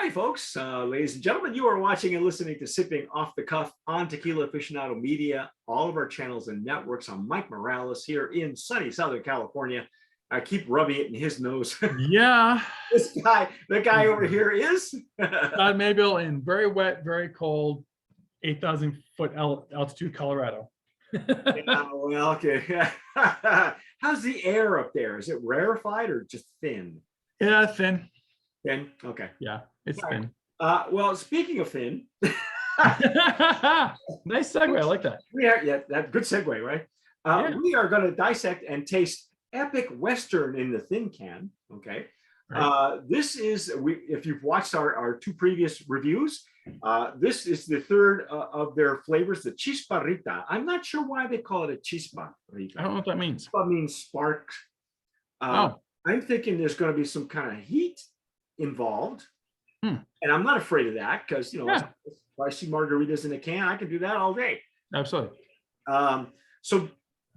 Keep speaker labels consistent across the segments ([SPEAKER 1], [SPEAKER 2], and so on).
[SPEAKER 1] Hi, folks, ladies and gentlemen. You are watching and listening to Sipping Off the Cuff on Tequila Aficionado Media, all of our channels and networks. I'm Mike Morales here in sunny Southern California. I keep rubbing it in his nose.
[SPEAKER 2] Yeah.
[SPEAKER 1] The guy over here is
[SPEAKER 2] Todd Maybill in very wet, very cold, 8,000 foot altitude Colorado.
[SPEAKER 1] Yeah, well, okay. How's the air up there? Is it rarefied or just thin?
[SPEAKER 2] Yeah, thin.
[SPEAKER 1] Thin? Okay.
[SPEAKER 2] Yeah, it's
[SPEAKER 1] All right.
[SPEAKER 2] thin.
[SPEAKER 1] Well, speaking of thin.
[SPEAKER 2] Nice segue. I like that.
[SPEAKER 1] That good segue, right?
[SPEAKER 2] Yeah.
[SPEAKER 1] We are going to dissect and taste Epic Western in the thin can. Okay. Right. This is, if you've watched our two previous reviews, this is the third of their flavors, the Chispa Rita. I'm not sure why they call it a Chispa Rita.
[SPEAKER 2] I don't know what that means.
[SPEAKER 1] Chispa means spark. I'm thinking there's going to be some kind of heat involved. And I'm not afraid of that because, you know, if I see margaritas in a can, I can do that all day.
[SPEAKER 2] Absolutely.
[SPEAKER 1] But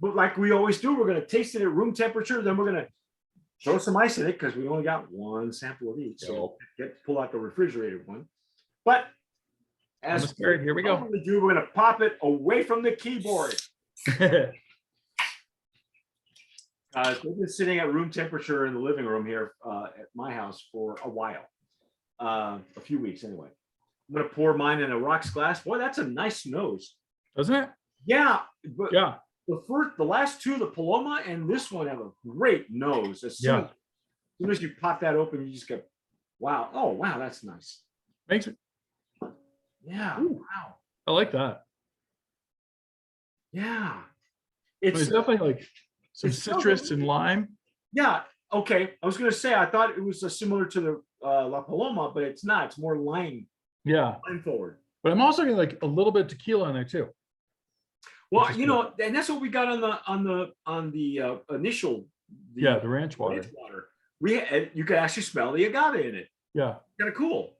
[SPEAKER 1] like we always do, we're going to taste it at room temperature. Then we're going to throw some ice in it because we only got one sample of each. So pull out the refrigerated one. But as
[SPEAKER 2] here we go.
[SPEAKER 1] We're going to pop it away from the keyboard. We've been sitting at room temperature in the living room here at my house for a while. A few weeks anyway. I'm going to pour mine in a rocks glass. Boy, that's a nice nose.
[SPEAKER 2] Doesn't it?
[SPEAKER 1] Yeah. But
[SPEAKER 2] yeah.
[SPEAKER 1] The last two, the Paloma and this one, have a great nose. As soon as you pop that open, you just go, wow. Oh, wow, that's nice.
[SPEAKER 2] Makes it.
[SPEAKER 1] Yeah.
[SPEAKER 2] Ooh.
[SPEAKER 1] Wow.
[SPEAKER 2] I like that.
[SPEAKER 1] Yeah.
[SPEAKER 2] It's definitely like some citrus and lime.
[SPEAKER 1] Yeah. Okay. I was going to say, I thought it was similar to the La Paloma, but it's not. It's more lime.
[SPEAKER 2] Yeah.
[SPEAKER 1] Lime forward.
[SPEAKER 2] But I'm also getting like a little bit of tequila in there too.
[SPEAKER 1] Well, you know, and that's what we got on the initial.
[SPEAKER 2] The ranch water.
[SPEAKER 1] You could actually smell the agave in it.
[SPEAKER 2] Yeah.
[SPEAKER 1] Kind of cool.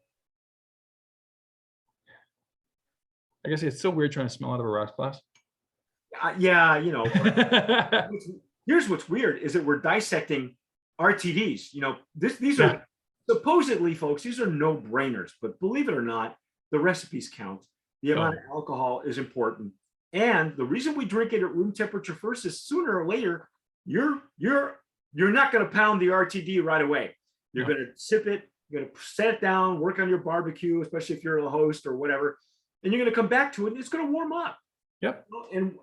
[SPEAKER 2] I guess it's so weird trying to smell out of a rocks glass.
[SPEAKER 1] Yeah, you know. Here's what's weird is that we're dissecting RTDs. You know, these are supposedly, folks, these are no-brainers, but believe it or not, the recipes count. The amount of alcohol is important. And the reason we drink it at room temperature first is sooner or later, you're not going to pound the RTD right away. You're going to sip it, you're going to set it down, work on your barbecue, especially if you're a host or whatever, and you're going to come back to it and it's going to warm up.
[SPEAKER 2] Yep.
[SPEAKER 1] And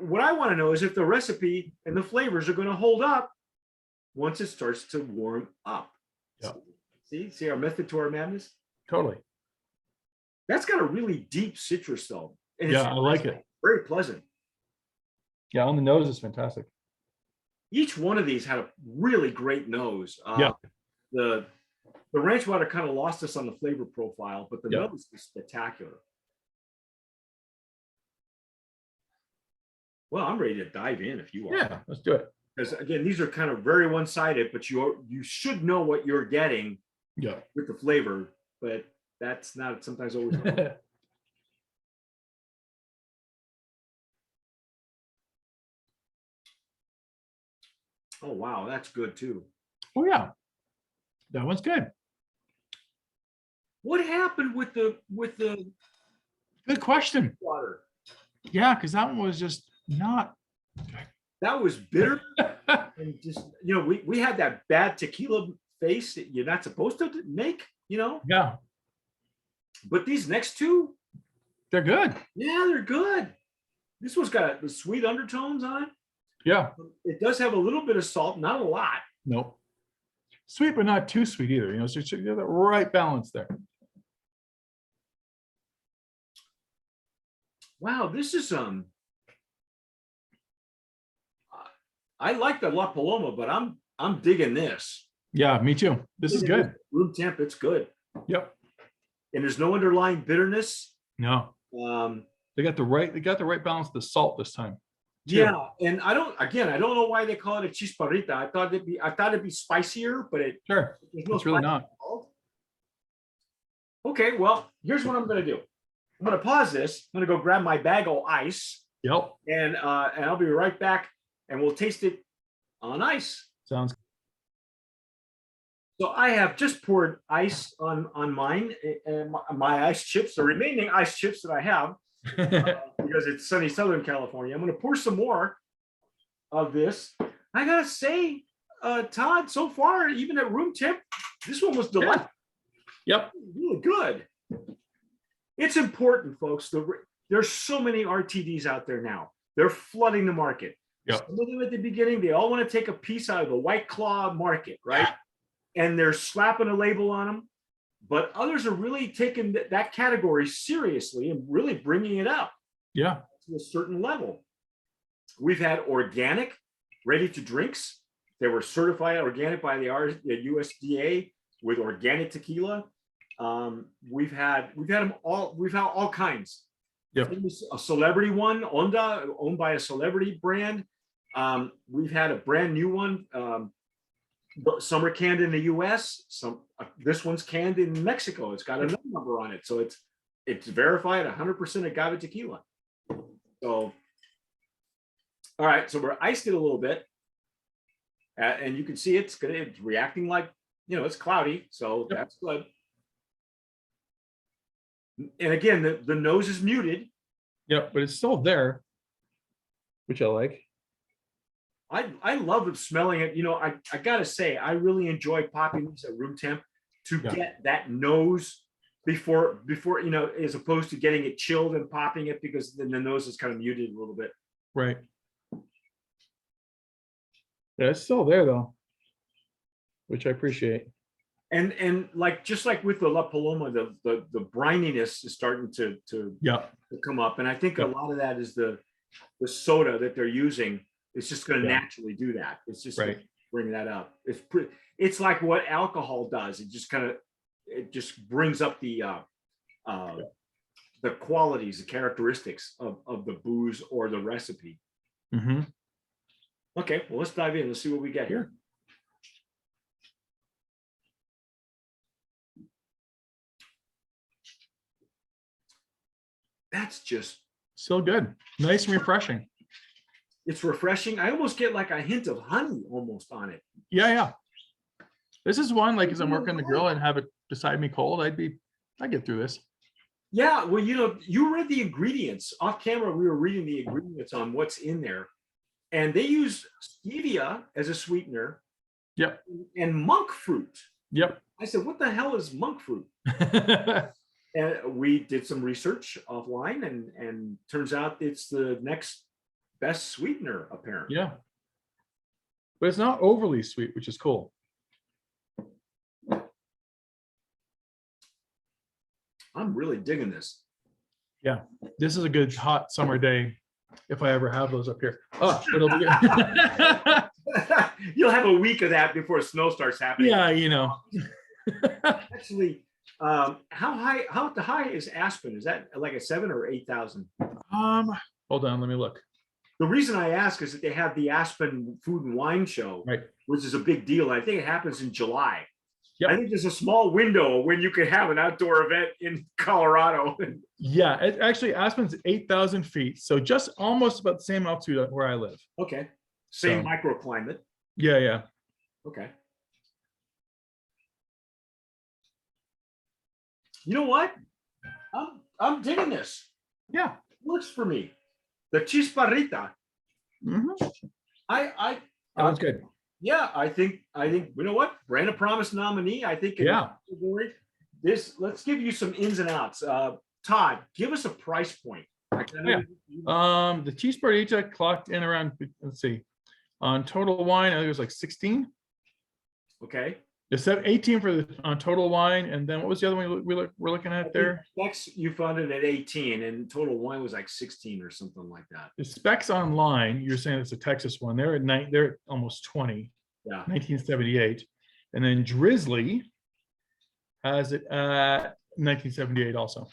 [SPEAKER 1] what I want to know is if the recipe and the flavors are going to hold up once it starts to warm up.
[SPEAKER 2] Yep.
[SPEAKER 1] See our method to our madness?
[SPEAKER 2] Totally.
[SPEAKER 1] That's got a really deep citrus though. And
[SPEAKER 2] I like it.
[SPEAKER 1] Very pleasant.
[SPEAKER 2] Yeah, on the nose is fantastic.
[SPEAKER 1] Each one of these had a really great nose. The ranch water kind of lost us on the flavor profile, but the nose is spectacular. Well, I'm ready to dive in if you are.
[SPEAKER 2] Yeah, let's do it.
[SPEAKER 1] Because again, these are kind of very one-sided, but you should know what you're getting with the flavor, but that's not sometimes always. Oh wow, that's good too.
[SPEAKER 2] Oh yeah, that one's good.
[SPEAKER 1] What happened with the
[SPEAKER 2] good question
[SPEAKER 1] water?
[SPEAKER 2] Yeah, because that one was just not.
[SPEAKER 1] That was bitter. And just, you know, we had that bad tequila face that you're not supposed to make, you know.
[SPEAKER 2] Yeah.
[SPEAKER 1] But these next two,
[SPEAKER 2] they're good.
[SPEAKER 1] Yeah, they're good. This one's got the sweet undertones on it.
[SPEAKER 2] Yeah.
[SPEAKER 1] It does have a little bit of salt, not a lot.
[SPEAKER 2] Nope. Sweet, but not too sweet either. You know, so you have the right balance there.
[SPEAKER 1] Wow, this is I like the La Paloma, but I'm digging this.
[SPEAKER 2] Yeah, me too. This is good.
[SPEAKER 1] Room temp, it's good.
[SPEAKER 2] Yep.
[SPEAKER 1] And there's no underlying bitterness.
[SPEAKER 2] No. They got the right balance of the salt this time. Too.
[SPEAKER 1] Yeah, and I don't know why they call it a chisparita. I thought it'd be spicier, but it's
[SPEAKER 2] really not.
[SPEAKER 1] Okay, well, here's what I'm gonna do. I'm gonna pause this. I'm gonna go grab my bag of ice.
[SPEAKER 2] Yep.
[SPEAKER 1] And I'll be right back, and we'll taste it on ice.
[SPEAKER 2] Sounds
[SPEAKER 1] So I have just poured ice on mine and my ice chips, the remaining ice chips that I have, because it's sunny Southern California. I'm going to pour some more of this. I gotta say, Todd, so far, even at room temp, this one was delightful.
[SPEAKER 2] Yep.
[SPEAKER 1] Really good. It's important, folks. There's so many RTDs out there now. They're flooding the market.
[SPEAKER 2] Yep.
[SPEAKER 1] Some of them at the beginning, they all want to take a piece out of the White Claw market, right? And they're slapping a label on them. But others are really taking that category seriously and really bringing it up to a certain level. We've had organic, ready to drinks. They were certified organic by the USDA with organic tequila. We've had them all. We've had all kinds.
[SPEAKER 2] Yep.
[SPEAKER 1] A celebrity one, Onda, owned by a celebrity brand. We've had a brand new one. Some are canned in the U.S. This one's canned in Mexico. It's got a number on it, so it's verified 100% agave tequila. So, all right, so we're iced it a little bit, and you can see it's reacting like, it's cloudy, so that's good. And again, the nose is muted.
[SPEAKER 2] Yep, but it's still there, which I like.
[SPEAKER 1] I love smelling it. I gotta say, I really enjoy popping these at room temp to get that nose before, as opposed to getting it chilled and popping it, because then the nose is kind of muted a little bit.
[SPEAKER 2] Right. Yeah, it's still there though, which I appreciate. And
[SPEAKER 1] just like with the La Paloma, the brininess is starting to come up, and I think a lot of that is the soda that they're using. It's just going to naturally do that. It's just going to bring that up. It's like what alcohol does. It just brings up the qualities, the characteristics of the booze or the recipe.
[SPEAKER 2] Mm-hmm.
[SPEAKER 1] Okay, well, let's dive in. Let's see what we get here. That's just
[SPEAKER 2] so good. Nice and refreshing.
[SPEAKER 1] It's refreshing. I almost get like a hint of honey almost on it.
[SPEAKER 2] Yeah. This is one, like, as I'm working the grill and have it beside me cold, I'd get through this.
[SPEAKER 1] Yeah, well, you read the ingredients. Off camera, we were reading the ingredients on what's in there. And they use stevia as a sweetener.
[SPEAKER 2] Yep.
[SPEAKER 1] And monk fruit.
[SPEAKER 2] Yep.
[SPEAKER 1] I said, what the hell is monk fruit? And we did some research offline, and turns out it's the next best sweetener, apparently.
[SPEAKER 2] Yeah. But it's not overly sweet, which is cool.
[SPEAKER 1] I'm really digging this.
[SPEAKER 2] Yeah. This is a good hot summer day, if I ever have those up here. Oh, it'll be good.
[SPEAKER 1] You'll have a week of that before snow starts happening.
[SPEAKER 2] Yeah,
[SPEAKER 1] Actually, how high is Aspen? Is that like a 7 or 8,000?
[SPEAKER 2] Hold on, let me look.
[SPEAKER 1] The reason I ask is that they have the Aspen Food and Wine Show,
[SPEAKER 2] right,
[SPEAKER 1] which is a big deal. I think it happens in July.
[SPEAKER 2] Yep.
[SPEAKER 1] I think there's a small window when you can have an outdoor event in Colorado.
[SPEAKER 2] Yeah, actually Aspen's 8,000 feet, so just almost about the same altitude where I live.
[SPEAKER 1] Okay, same microclimate.
[SPEAKER 2] Yeah.
[SPEAKER 1] Okay. You know what? I'm digging this.
[SPEAKER 2] Yeah,
[SPEAKER 1] works for me. The Chispa Rita.
[SPEAKER 2] Mm-hmm.
[SPEAKER 1] That
[SPEAKER 2] was good.
[SPEAKER 1] Yeah, I think you know what? Brand of Promise nominee. I think. Let's give you some ins and outs. Todd, give us a price point.
[SPEAKER 2] The Chispa Rita clocked in around, let's see, on Total Wine, I think it was like 16.
[SPEAKER 1] Okay.
[SPEAKER 2] The 18 on Total Wine, and then what was the other one we're looking at there?
[SPEAKER 1] Specs, you found it at 18, and Total Wine was like 16 or something like that.
[SPEAKER 2] The specs online, you're saying it's a Texas one. They're at almost 20.
[SPEAKER 1] Yeah.
[SPEAKER 2] 1978, and then Drizzly has it at 1978 also.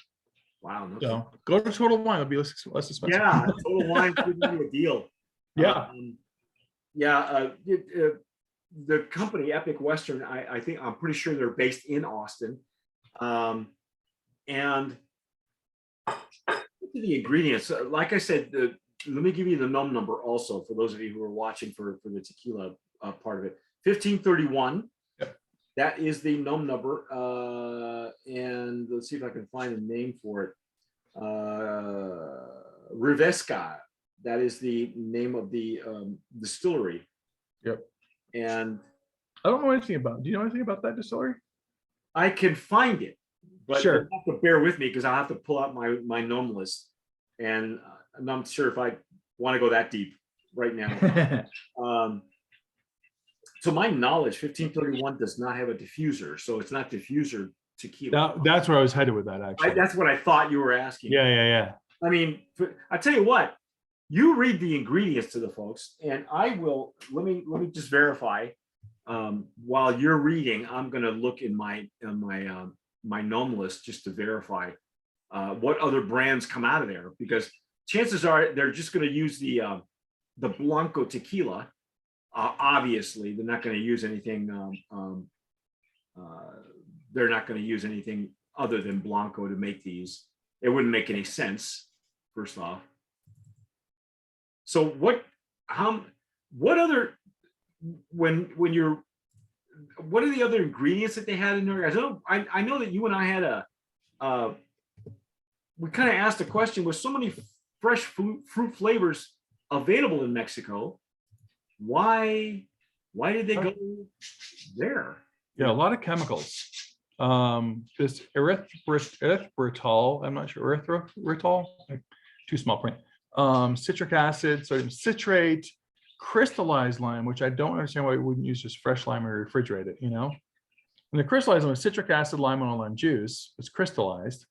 [SPEAKER 1] Wow. No,
[SPEAKER 2] so go to Total Wine; it'll be less expensive.
[SPEAKER 1] Yeah, Total Wine could be a deal.
[SPEAKER 2] Yeah.
[SPEAKER 1] The company Epic Western, I'm pretty sure they're based in Austin. And the ingredients, like I said, let me give you the num number also for those of you who are watching for the tequila part of it. 1531.
[SPEAKER 2] Yep.
[SPEAKER 1] That is the num number. And let's see if I can find a name for it. Rivesca. That is the name of the distillery.
[SPEAKER 2] Yep.
[SPEAKER 1] And
[SPEAKER 2] I don't know anything about. Do you know anything about that distillery?
[SPEAKER 1] I can find it, but
[SPEAKER 2] Sure.
[SPEAKER 1] you have to bear with me because I have to pull out my gnome list, and I'm not sure if I want to go that deep right now. To my knowledge, 1531 does not have a diffuser, so it's not diffuser tequila.
[SPEAKER 2] That's where I was headed with that, actually.
[SPEAKER 1] That's what I thought you were asking.
[SPEAKER 2] Yeah.
[SPEAKER 1] I mean, I tell you what, you read the ingredients to the folks, and I will. Let me just verify. While you're reading, I'm going to look in my gnome list just to verify what other brands come out of there, because chances are they're just going to use the Blanco tequila. Obviously, they're not going to use anything. They're not going to use anything other than Blanco to make these. It wouldn't make any sense, first off. So what other, when you're, what are the other ingredients that they had in there? I know that you and I had we kind of asked a question, with so many fresh fruit flavors available in Mexico, why did they go there?
[SPEAKER 2] Yeah, a lot of chemicals. This erythritol, I'm not sure, erythritol, like, too small print. Citric acid, sodium citrate, crystallized lime, which I don't understand why we wouldn't use just fresh lime or refrigerate it, And the crystallized lime is citric acid, lime, and lime juice. It's crystallized.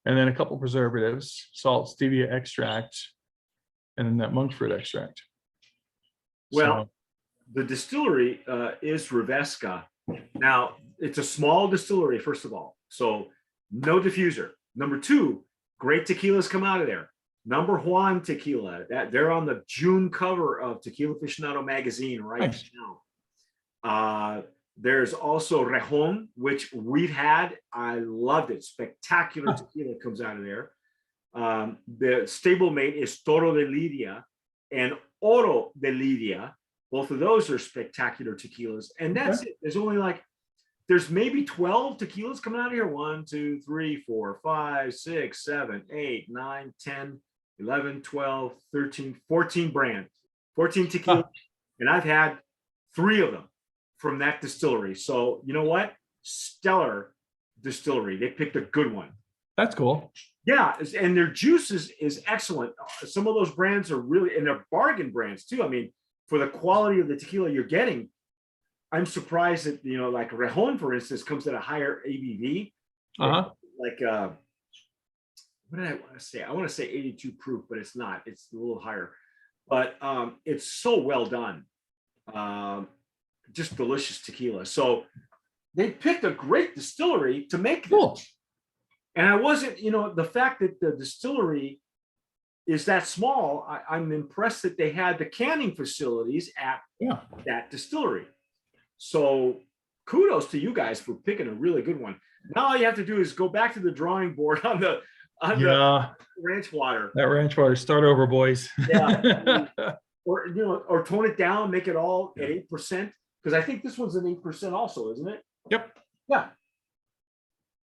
[SPEAKER 2] And then a couple preservatives, salt, stevia extract, and then that monk fruit extract.
[SPEAKER 1] Well, the distillery is Rivesca. Now, it's a small distillery, first of all, so no diffuser. Number two, great tequilas come out of there. Number Juan tequila, that they're on the June cover of Tequila Aficionado magazine right now. There's also Rejon, which we've had. I loved it. Spectacular tequila comes out of there. The stablemate is Toro de Lidia and Oro de Lidia. Both of those are spectacular tequilas. And that's it. There's maybe 12 tequilas coming out of here. 1, 2, 3, 4, 5, 6, 7, 8, 9, 10, 11, 12, 13, 14 brands, 14 tequilas. And I've had 3 of them from that distillery. So you know what? Stellar distillery. They picked a good one.
[SPEAKER 2] That's cool.
[SPEAKER 1] Yeah, and their juice is excellent. Some of those brands are really, and they're bargain brands too. I mean, for the quality of the tequila you're getting, I'm surprised that, like Rejon, for instance, comes at a higher ABV. What did I want to say? I want to say 82 proof, but it's not. It's a little higher. But it's so well done. Just delicious tequila. So they picked a great distillery to make this.
[SPEAKER 2] Cool.
[SPEAKER 1] And I wasn't, the fact that the distillery is that small, I'm impressed that they had the canning facilities at that distillery. So kudos to you guys for picking a really good one. Now all you have to do is go back to the drawing board on the ranch water.
[SPEAKER 2] That ranch water, start over, boys.
[SPEAKER 1] Yeah. or tone it down, make it all at 8%. Because I think this one's an 8% also, isn't it?
[SPEAKER 2] Yep.
[SPEAKER 1] Yeah.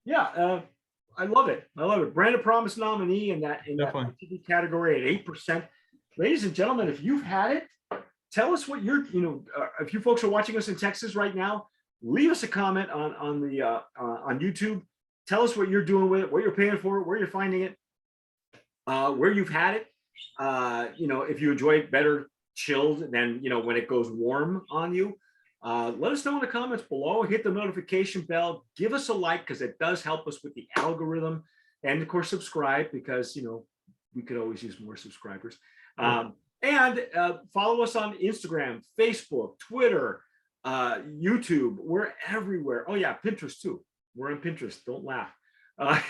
[SPEAKER 1] Yeah. I love it. Brand of Promise nominee in that TV category at 8%. Ladies and gentlemen, if you've had it, tell us what you're, if you folks are watching us in Texas right now, leave us a comment on YouTube. Tell us what you're doing with it, what you're paying for it, where you're finding it, where you've had it. If you enjoy it better chilled than, when it goes warm on you. Let us know in the comments below. Hit the notification bell. Give us a like, because it does help us with the algorithm. And of course, subscribe, because we could always use more subscribers. And follow us on Instagram, Facebook, Twitter, YouTube. We're everywhere. Oh yeah, Pinterest too. We're on Pinterest. Don't laugh.
[SPEAKER 2] I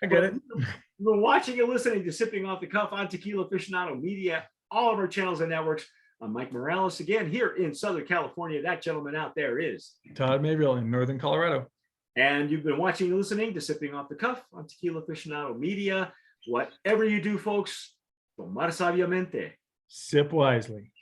[SPEAKER 2] get it.
[SPEAKER 1] You've been watching and listening to Sipping Off the Cuff on Tequila Aficionado Media, all of our channels and networks. I'm Mike Morales again here in Southern California. That gentleman out there is
[SPEAKER 2] Todd Mayville in Northern Colorado.
[SPEAKER 1] And you've been watching and listening to Sipping Off the Cuff on Tequila Aficionado Media. Whatever you do, folks, tomar sabiamente.
[SPEAKER 2] Sip wisely.